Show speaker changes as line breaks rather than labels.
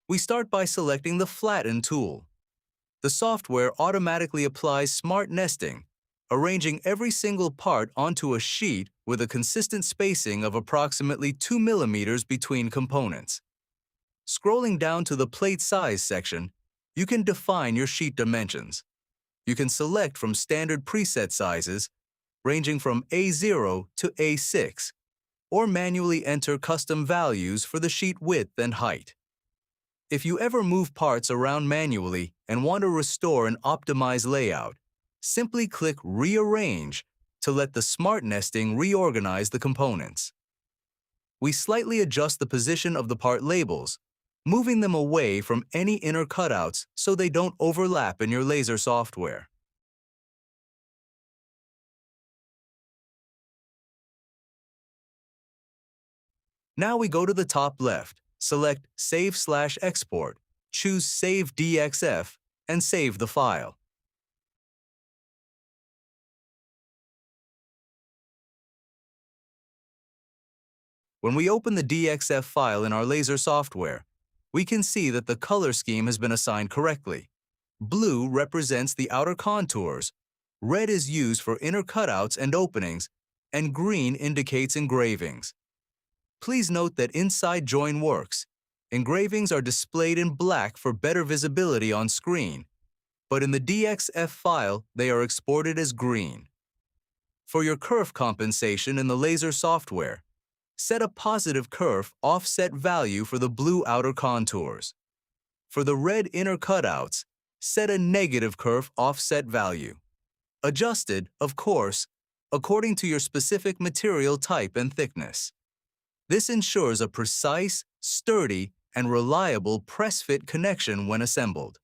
We start by selecting the Flatten tool. The software automatically applies smart nesting, arranging every single part onto a sheet with a consistent spacing of approximately 2 millimeters between components. Scrolling down to the plate size section, you can define your sheet dimensions. You can select from standard preset sizes, ranging from A0 to A6, or manually enter custom values for the sheet width and height. If you ever move parts around manually and want to restore an optimized layout, simply click Rearrange to let the smart nesting reorganize the components. We slightly adjust the position of the part labels, moving them away from any inner cutouts so they don't overlap in your laser software. Now we go to the top left, select Save/Export, choose Save DXF, and save the file. When we open the DXF file in our laser software, we can see that the color scheme has been assigned correctly. Blue represents the outer contours, red is used for inner cutouts and openings, and green indicates engravings. Please note that inside JoinWorks, engravings are displayed in black for better visibility on screen, but in the DXF file, they are exported as green. For your kerf compensation in the laser software, set a positive kerf offset value for the blue outer contours. For the red inner cutouts, set a negative kerf offset value. Adjusted, of course, according to your specific material type and thickness. This ensures a precise, sturdy, and reliable press-fit connection when assembled.